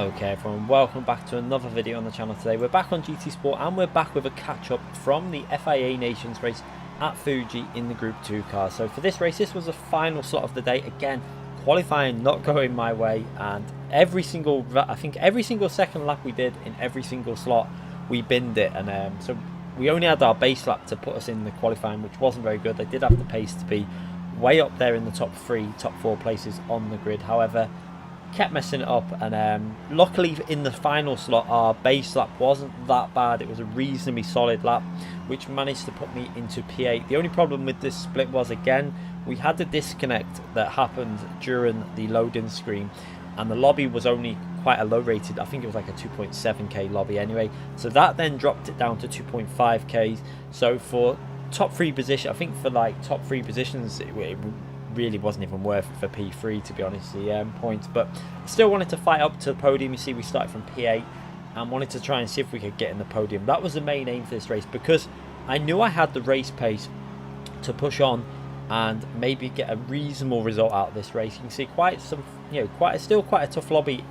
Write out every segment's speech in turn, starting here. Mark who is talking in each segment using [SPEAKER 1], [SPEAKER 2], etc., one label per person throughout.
[SPEAKER 1] Okay everyone, welcome back to another video on the channel today. We're back on GT Sport and we're back with a catch up from the FIA Nations race at Fuji in the Group 2 car. So for this race, this was the final slot of the day. Again, qualifying not going my way, and I think every single second lap we did in every single slot, we binned it. And so we only had our base lap to put us in the qualifying, which wasn't very good. They did have the pace to be way up there in the top 4 places on the grid. However, kept messing it up, and luckily in the final slot our base lap wasn't that bad. It was a reasonably solid lap which managed to put me into P8. The only problem with this split was, again, we had the disconnect that happened during the loading screen, and the lobby was only quite a low rated, I think it was like a 2.7k lobby anyway, so that then dropped it down to 2.5k. so for top 3 position, I think for like top 3 positions it really wasn't even worth it for P3, to be honest, the points. But still wanted to fight up to the podium. You see, we started from P8 and wanted to try and see if we could get in the podium. That was the main aim for this race, because I knew I had the race pace to push on and maybe get a reasonable result out of this race. You can see quite some, still quite a tough lobby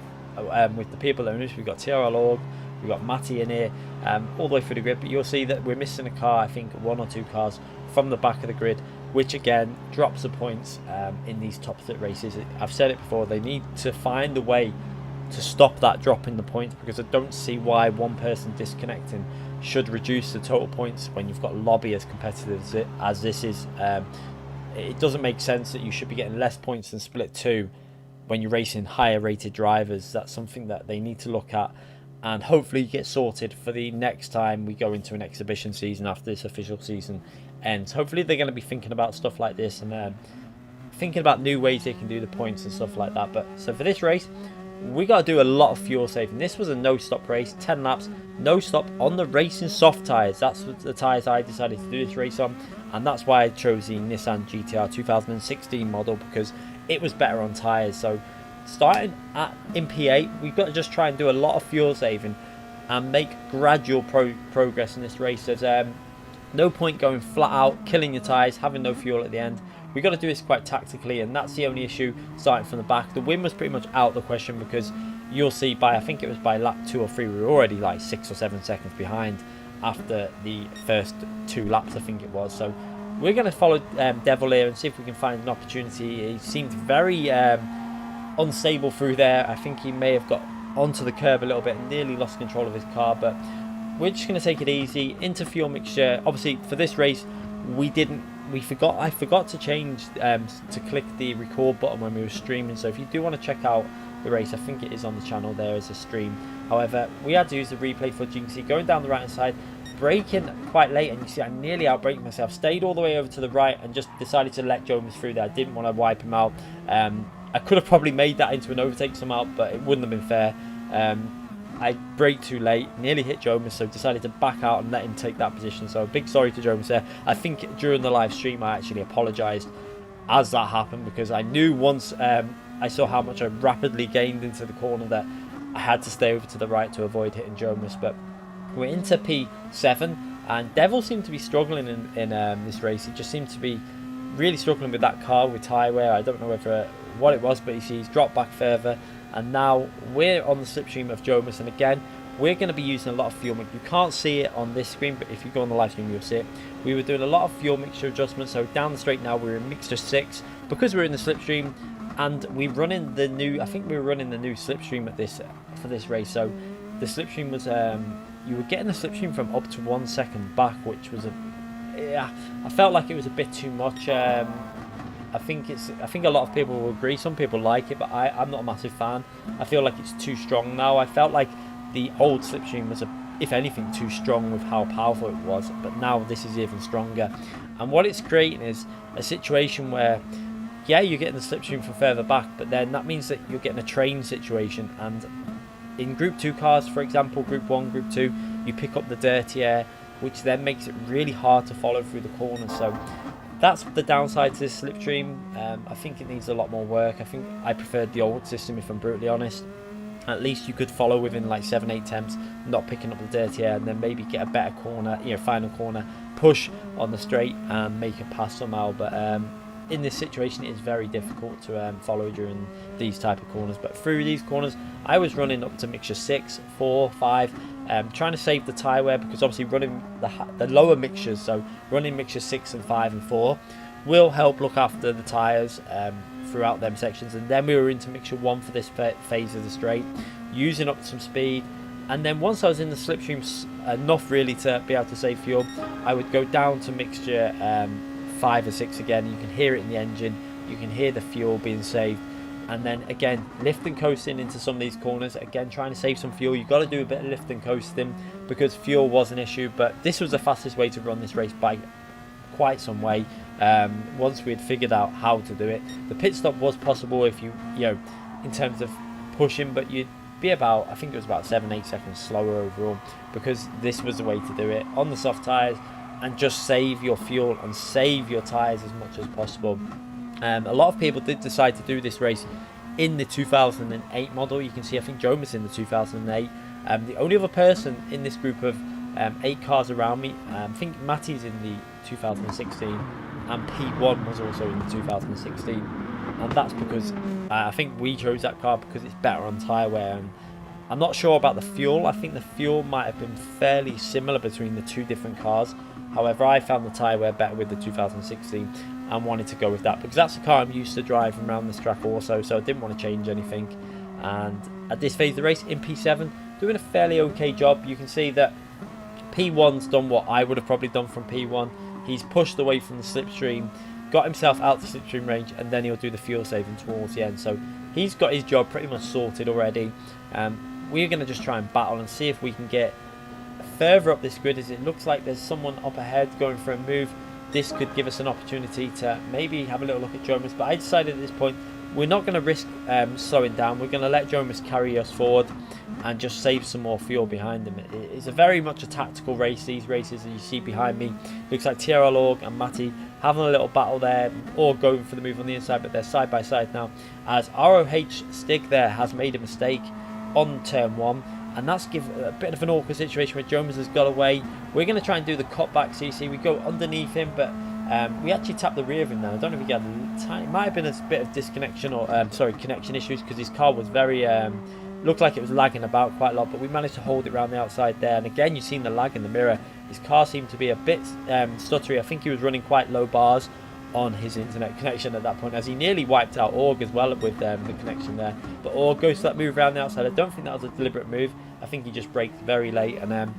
[SPEAKER 1] with the people owners. We've got TRL Org, we've got Matty in here, all the way through the grid, but you'll see that we're missing a car, I think 1 or 2 cars from the back of the grid, which again drops the points in these top 3 races. I've said it before, they need to find a way to stop that drop in the points, because I don't see why one person disconnecting should reduce the total points when you've got lobby as competitive as this is. It doesn't make sense that you should be getting less points than split 2 when you're racing higher rated drivers. That's something that they need to look at and hopefully get sorted for the next time we go into an exhibition season after this official season ends. Hopefully they're going to be thinking about stuff like this and thinking about new ways they can do the points and stuff like that. But so for this race, we got to do a lot of fuel saving. This was a no stop race, 10 laps, no stop on the racing soft tyres. That's the tyres I decided to do this race on, and that's why I chose the Nissan GTR 2016 model, because it was better on tyres. So starting in P8, we've got to just try and do a lot of fuel saving and make gradual progress in this race. There's no point going flat out, killing your tyres, having no fuel at the end. We've got to do this quite tactically, and that's the only issue starting from the back. The win was pretty much out of the question, because you'll see I think it was by lap 2 or 3, we were already like 6 or 7 seconds behind after the first 2 laps, I think it was. So we're going to follow Devil here and see if we can find an opportunity. He seemed very unstable through there. I think he may have got onto the curb a little bit and nearly lost control of his car, but we're just going to take it easy into fuel mixture. Obviously for this race I forgot to change to click the record button when we were streaming, so if you do want to check out the race, I think it is on the channel there as a stream. However, we had to use the replay footage. You can see going down the right hand side, braking quite late, and you see I nearly outbraked myself, stayed all the way over to the right and just decided to let Jonas through there. I didn't want to wipe him out. I could have probably made that into an overtake somehow, but it wouldn't have been fair. I braked too late, nearly hit Jonas, so decided to back out and let him take that position. So a big sorry to Jonas there. I think during the live stream I actually apologised as that happened, because I knew once I saw how much I rapidly gained into the corner that I had to stay over to the right to avoid hitting Jonas. But we're into P7, and Devil seemed to be struggling in this race. He just seemed to be really struggling with that car with tyre wear. I don't know what it was, but he's dropped back further, and now we're on the slipstream of Jonas. And again, we're going to be using a lot of fuel mixture. You can't see it on this screen, but if you go on the live stream you'll see it. We were doing a lot of fuel mixture adjustments. So down the straight now we're in mixture 6 because we're in the slipstream, and we're running the new, I think we were running the new slipstream at this for this race. So the slipstream was you were getting the slipstream from up to 1 second back, which was I felt like it was a bit too much. I think a lot of people will agree. Some people like it, but I'm not a massive fan. I feel like it's too strong now. I felt like the old slipstream was if anything too strong with how powerful it was, but now this is even stronger. And what it's creating is a situation where, yeah, you're getting the slipstream from further back, but then that means that you're getting a train situation. And in Group 2 cars, for example, Group 1, Group 2, you pick up the dirty air, which then makes it really hard to follow through the corners. So that's the downside to this slipstream. I think it needs a lot more work. I think I preferred the old system, if I'm brutally honest. At least you could follow within like 7-8 attempts, not picking up the dirty air, and then maybe get a better corner, final corner, push on the straight and make a pass somehow. But in this situation it is very difficult to follow during these type of corners. But through these corners I was running up to mixture 6, 4, 5, trying to save the tyre wear, because obviously running the lower mixtures, so running mixture 6 and 5 and 4 will help look after the tyres throughout them sections. And then we were into mixture 1 for this phase of the straight, using up some speed. And then once I was in the slipstream enough really to be able to save fuel, I would go down to mixture 5 or 6 again. You can hear it in the engine, you can hear the fuel being saved. And then again, lift and coasting into some of these corners, again trying to save some fuel. You've got to do a bit of lift and coasting because fuel was an issue, but this was the fastest way to run this race by quite some way. Once we had figured out how to do it, the pit stop was possible if you know, in terms of pushing, but you'd be about, I think it was about 7-8 seconds slower overall, because this was the way to do it on the soft tyres and just save your fuel and save your tyres as much as possible. A lot of people did decide to do this race in the 2008 model. You can see I think Jomas in the 2008. The only other person in this group of 8 cars around me, I think Matty's in the 2016 and P1 was also in the 2016, and that's because I think we chose that car because it's better on tyre wear. And I'm not sure about the fuel. I think the fuel might have been fairly similar between the two different cars. However, I found the tyre wear better with the 2016 and wanted to go with that because that's the car I'm used to driving around this track also, so I didn't want to change anything. And at this phase of the race in P7, doing a fairly okay job. You can see that P1's done what I would have probably done from P1. He's pushed away from the slipstream, got himself out to slipstream range, and then he'll do the fuel saving towards the end. So he's got his job pretty much sorted already. We're going to just try and battle and see if we can get further up this grid, as it looks like there's someone up ahead going for a move. This could give us an opportunity to maybe have a little look at Jomas, but I decided at this point we're not going to risk slowing down. We're going to let Jomas carry us forward and just save some more fuel behind him. It's a very much a tactical race, these races that you see behind me. Looks like TRL Org and Matty having a little battle there, or going for the move on the inside, but they're side by side now, as ROH Stig there has made a mistake on turn 1, and that's given a bit of an awkward situation where Jomas has got away. We're going to try and do the cutback, so you see we go underneath him, but we actually tapped the rear of him now. I don't know if he had it might have been a bit of disconnection or connection issues, because his car was very looked like it was lagging about quite a lot, but we managed to hold it around the outside there. And again, you've seen the lag in the mirror. His car seemed to be a bit stuttery. I think he was running quite low bars on his internet connection at that point, as he nearly wiped out Org as well with the connection there. But Org goes to that move around the outside. I don't think that was a deliberate move. I think he just braked very late, and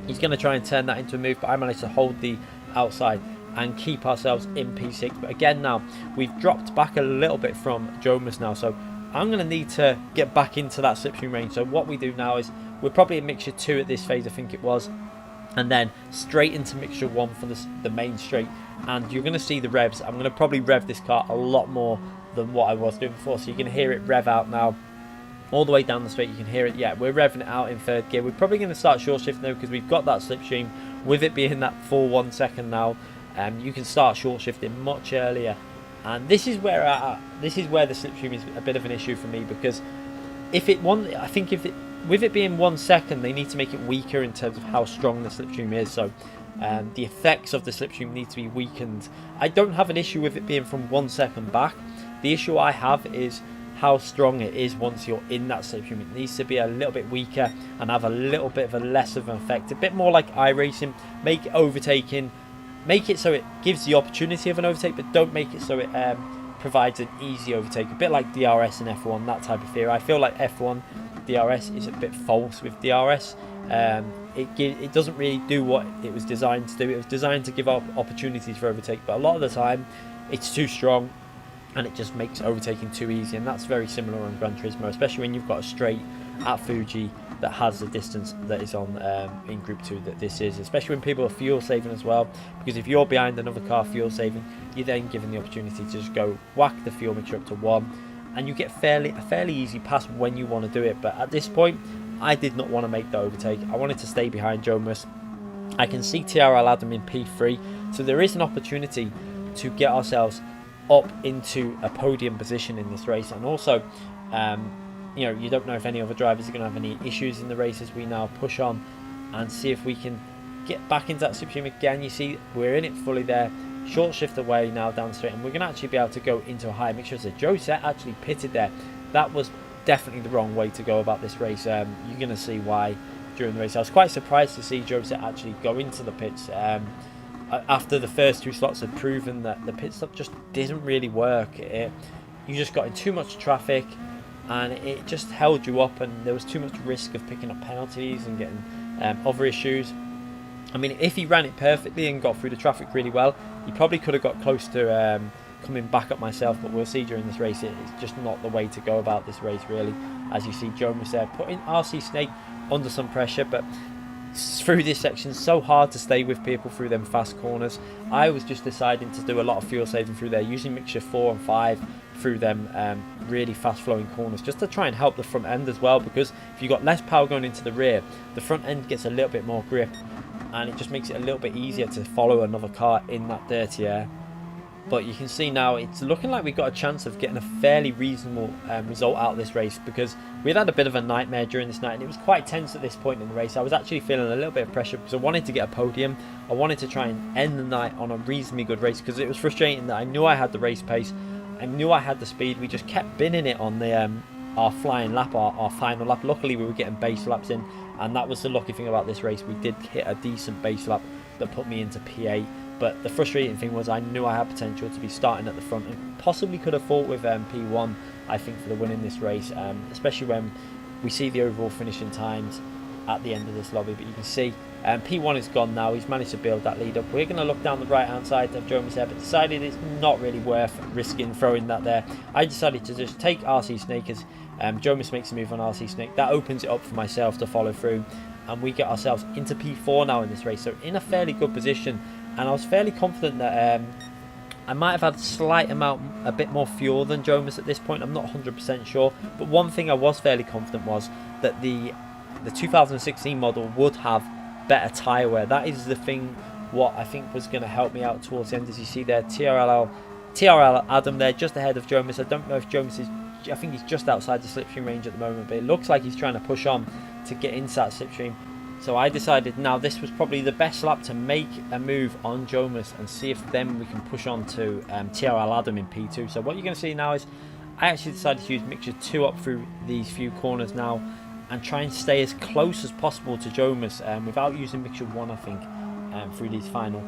[SPEAKER 1] he's going to try and turn that into a move, but I managed to hold the outside and keep ourselves in P6. But again, now we've dropped back a little bit from Jomas now, so I'm going to need to get back into that slipstream range. So what we do now is we're probably in mixture 2 at this phase, I think it was, and then straight into mixture 1 for the main straight. And you're going to see the revs. I'm going to probably rev this car a lot more than what I was doing before, so you can hear it rev out now all the way down the straight. You can hear it. Yeah, we're revving it out in 3rd gear. We're probably going to start short shifting though, because we've got that slipstream with it being that full 1 second now. You can start short shifting much earlier, and this is where the slipstream is a bit of an issue for me, because with it being 1 second, they need to make it weaker in terms of how strong the slipstream is. So the effects of the slipstream need to be weakened. I don't have an issue with it being from 1 second back. The issue I have is how strong it is once you're in that slipstream. It needs to be a little bit weaker and have a little bit of a less of an effect, a bit more like iRacing. Make overtaking, make it so it gives the opportunity of an overtake, but don't make it so it provides an easy overtake, a bit like DRS and F1, that type of fear. I feel like F1 DRS is a bit false with DRS. It doesn't really do what it was designed to do. It was designed to give up opportunities for overtake, but a lot of the time it's too strong and it just makes overtaking too easy. And that's very similar on Gran Turismo, especially when you've got a straight at Fuji that has the distance that is on in Group 2 that this is, especially when people are fuel saving as well, because if you're behind another car fuel saving, you're then given the opportunity to just go whack the fuel mixture up to 1, and you get a fairly easy pass when you want to do it. But at this point, I did not want to make the overtake. I wanted to stay behind Jomas. I can see TRL Adam in P3, so there is an opportunity to get ourselves up into a podium position in this race. And also, you don't know if any other drivers are going to have any issues in the race as we now push on and see if we can get back into that slipstream again. You see we're in it fully there. short shift away now down the straight, and we're going to actually be able to go into a high mixture. So Josette actually pitted there. That was definitely the wrong way to go about this race. You're going to see why during the race. I was quite surprised to see Josette actually go into the pits after the first 2 slots had proven that the pit stop just didn't really work. You just got in too much traffic, and it just held you up, and there was too much risk of picking up penalties and getting other issues. I mean, if he ran it perfectly and got through the traffic really well, he probably could have got close to coming back up myself, but we'll see during this race. It's just not the way to go about this race, really. As you see, Jonas there putting RC Snake under some pressure, but through this section, so hard to stay with people through them fast corners. I was just deciding to do a lot of fuel saving through there, using mixture 4 and 5 through them really fast flowing corners, just to try and help the front end as well, because if you've got less power going into the rear, the front end gets a little bit more grip, and it just makes it a little bit easier to follow another car in that dirty air. But you can see now it's looking like we've got a chance of getting a fairly reasonable result out of this race, because we'd had a bit of a nightmare during this night, and it was quite tense at this point in the race. I was actually feeling a little bit of pressure because I wanted to get a podium. I wanted to try and end the night on a reasonably good race, because it was frustrating that I knew I had the race pace, I knew I had the speed. We just kept binning it on the our flying lap, our final lap. Luckily we were getting base laps in, and that was the lucky thing about this race. We did hit a decent base lap that put me into P8. But the frustrating thing was I knew I had potential to be starting at the front, and possibly could have fought with P1, I think, for the win in this race, especially when we see the overall finishing times at the end of this lobby. But you can see P1 is gone now. He's managed to build that lead up. We're going to look down the right hand side of Jonas there, but decided it's not really worth risking throwing that there. I decided to just take RC Snake as Jonas makes a move on RC Snake. That opens it up for myself to follow through, and we get ourselves into P4 now in this race, so in a fairly good position. And I was fairly confident that I might have had a bit more fuel than Jonas at this point. I'm not 100% sure. But one thing I was fairly confident was that the 2016 model would have better tyre wear. That is the thing what I think was going to help me out towards the end. As you see there, TRL Adam there just ahead of Jonas. I don't know if Jonas is... I think he's just outside the slipstream range at the moment, but it looks like he's trying to push on to get into that slipstream. So I decided now this was probably the best lap to make a move on Jonas and see if then we can push on to TRL Adam in P2. So what you're going to see now is I actually decided to use mixture 2 up through these few corners now and try and stay as close as possible to Jonas without using mixture 1, I think, through these final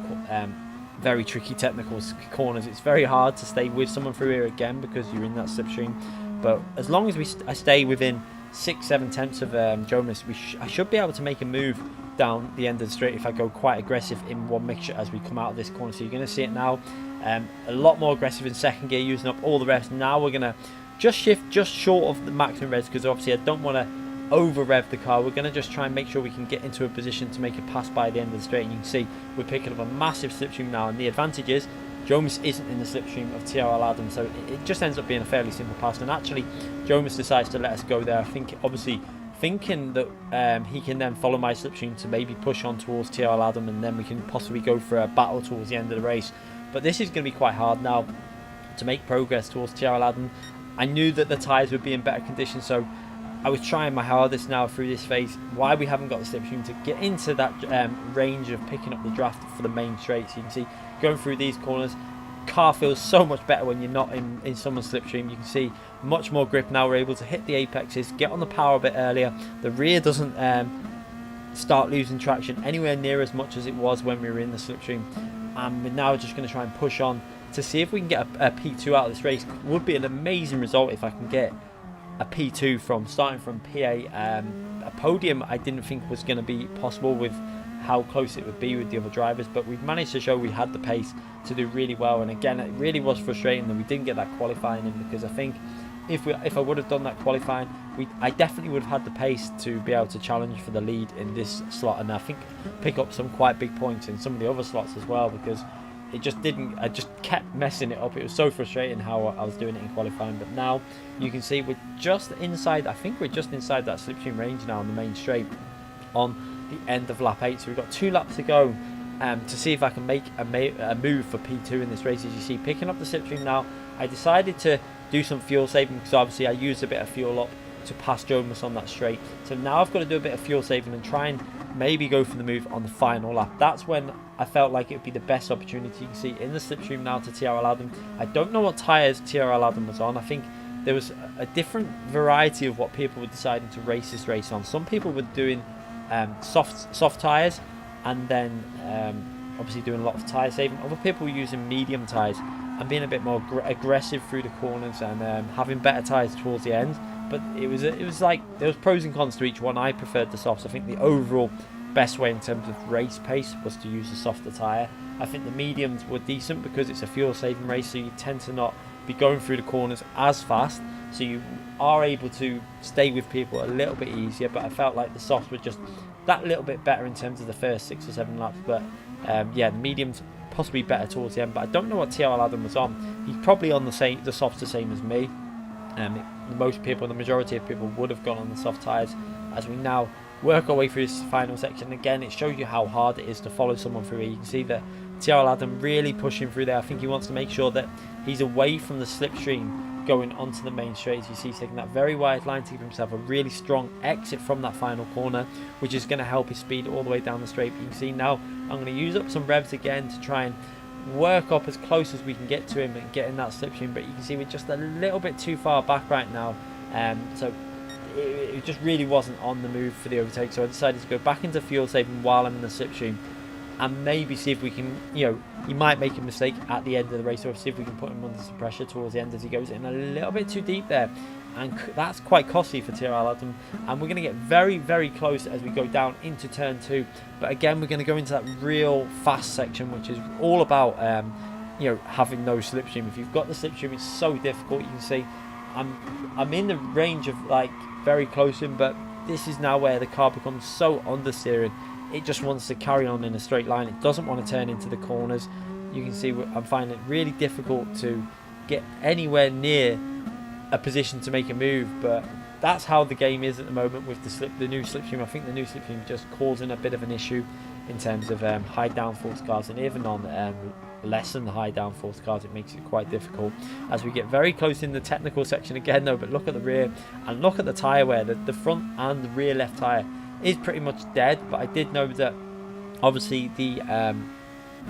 [SPEAKER 1] very tricky technical corners. It's very hard to stay with someone through here again because you're in that slipstream. But as long as I stay within 6-7 tenths of Jonas, I should be able to make a move down the end of the straight if I go quite aggressive in one mixture as we come out of this corner. So you're going to see it now, a lot more aggressive in second gear, using up all the revs. Now we're going to just shift just short of the maximum revs, because obviously I don't want to over rev the car. We're going to just try and make sure we can get into a position to make a pass by the end of the straight. And you can see we're picking up a massive slipstream now, and the advantage is Jonas isn't in the slipstream of TRL Adam, so it just ends up being a fairly simple pass. And actually Jonas decides to let us go there, I think, obviously thinking that he can then follow my slipstream to maybe push on towards TRL Adam, and then we can possibly go for a battle towards the end of the race. But this is going to be quite hard now to make progress towards TRL Adam. I knew that the tyres would be in better condition, so I was trying my hardest now through this phase. Why we haven't got the slipstream to get into that range of picking up the draft for the main straight. So you can see going through these corners, car feels so much better when you're not in someone's slipstream. You can see much more grip now. We're able to hit the apexes, get on the power a bit earlier. The rear doesn't start losing traction anywhere near as much as it was when we were in the slipstream. And we're now just going to try and push on to see if we can get a P2 out of this race. It would be an amazing result if I can get a P2 from starting from P8. A podium I didn't think was going to be possible with how close it would be with the other drivers, but we've managed to show we had the pace to do really well. And again, it really was frustrating that we didn't get that qualifying in, because I think if I would have done that qualifying, I definitely would have had the pace to be able to challenge for the lead in this slot, and I think pick up some quite big points in some of the other slots as well, because it just didn't. I just kept messing it up. It was so frustrating how I was doing it in qualifying. But now you can see we're just inside. I think we're just inside that slipstream range now on the main straight on the end of lap 8. So we've got 2 laps to go to see if I can make a move for P2 in this race. As you see, picking up the slipstream now. I decided to do some fuel saving because obviously I used a bit of fuel up to pass Jonas on that straight. So now I've got to do a bit of fuel saving and try and maybe go for the move on the final lap. That's when I felt like it would be the best opportunity. You can see in the slipstream now to TRL Adam. I don't know what tyres TRL Adam was on. I think there was a different variety of what people were deciding to race this race on. Some people were doing soft tyres and then obviously doing a lot of tyre saving. Other people were using medium tyres and being a bit more aggressive through the corners and having better tyres towards the end. But it was like there was pros and cons to each one. I preferred the softs. I think the overall best way in terms of race pace was to use a softer tyre. I think the mediums were decent because it's a fuel saving race, so you tend to not be going through the corners as fast, so you are able to stay with people a little bit easier. But I felt like the softs were just that little bit better in terms of the first 6 or 7 laps. But yeah, the mediums possibly better towards the end. But I don't know what TRL Adam was on. He's probably on the softs the same as me. Most people, the majority of people, would have gone on the soft tyres. As we now work our way through this final section, again, it shows you how hard it is to follow someone through here. You can see that TRL Adam really pushing through there. I think he wants to make sure that he's away from the slipstream going onto the main straight. As you see, he's taking that very wide line to give himself a really strong exit from that final corner, which is going to help his speed all the way down the straight. But you can see now I'm going to use up some revs again to try and work up as close as we can get to him and get in that slipstream. But you can see we're just a little bit too far back right now, so it just really wasn't on the move for the overtake. So I decided to go back into fuel saving while I'm in the slipstream and maybe see if we can, he might make a mistake at the end of the race, or see if we can put him under some pressure towards the end as he goes in a little bit too deep there. And that's quite costly for TRL Adam. And we're going to get very, very close as we go down into turn 2. But again, we're going to go into that real fast section, which is all about, having no slipstream. If you've got the slipstream, it's so difficult. You can see I'm in the range of like very close to him, but this is now where the car becomes so understeering. It just wants to carry on in a straight line. It doesn't want to turn into the corners. You can see I'm finding it really difficult to get anywhere near a position to make a move, but that's how the game is at the moment with the new slipstream. I think the new slipstream just causing a bit of an issue in terms of high downforce cars, and even on less than the high downforce cars it makes it quite difficult as we get very close in the technical section again though. But look at the rear and look at the tyre wear. The front and the rear left tyre is pretty much dead, but I did know that obviously the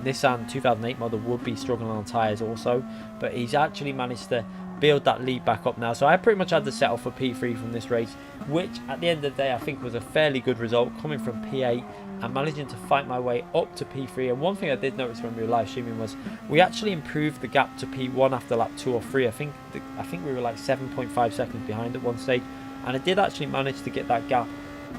[SPEAKER 1] Nissan 2008 model would be struggling on tyres also, but he's actually managed to build that lead back up now. So I pretty much had to settle for P3 from this race, which at the end of the day I think was a fairly good result, coming from P8 and managing to fight my way up to P3. And one thing I did notice when we were live streaming was we actually improved the gap to P1 after lap 2 or 3. I think we were like 7.5 seconds behind at one stage, and I did actually manage to get that gap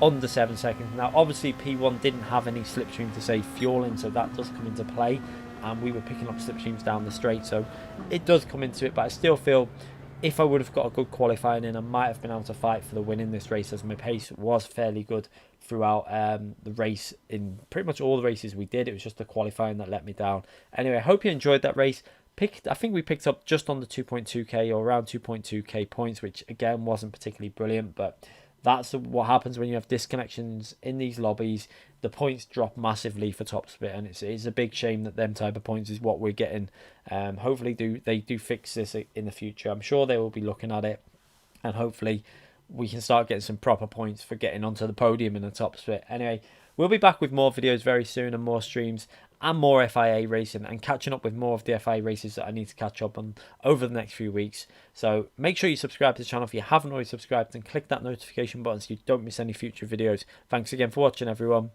[SPEAKER 1] under 7 seconds. Now obviously P1 didn't have any slipstream to save fuel in, so that does come into play, and we were picking up slipstreams down the straight, so it does come into it. But I still feel if I would have got a good qualifying in, I might have been able to fight for the win in this race, as my pace was fairly good throughout the race. In pretty much all the races we did, it was just the qualifying that let me down. Anyway, I hope you enjoyed that race. I think we picked up just on the 2.2k or around 2.2k points, which again wasn't particularly brilliant, but that's what happens when you have disconnections in these lobbies. The points drop massively for top split, and it's a big shame that them type of points is what we're getting. Hopefully they do fix this in the future. I'm sure they will be looking at it, and hopefully we can start getting some proper points for getting onto the podium in the top split. Anyway, we'll be back with more videos very soon, and more streams and more FIA racing, and catching up with more of the FIA races that I need to catch up on over the next few weeks. So make sure you subscribe to the channel if you haven't already subscribed, and click that notification button so you don't miss any future videos. Thanks again for watching, everyone.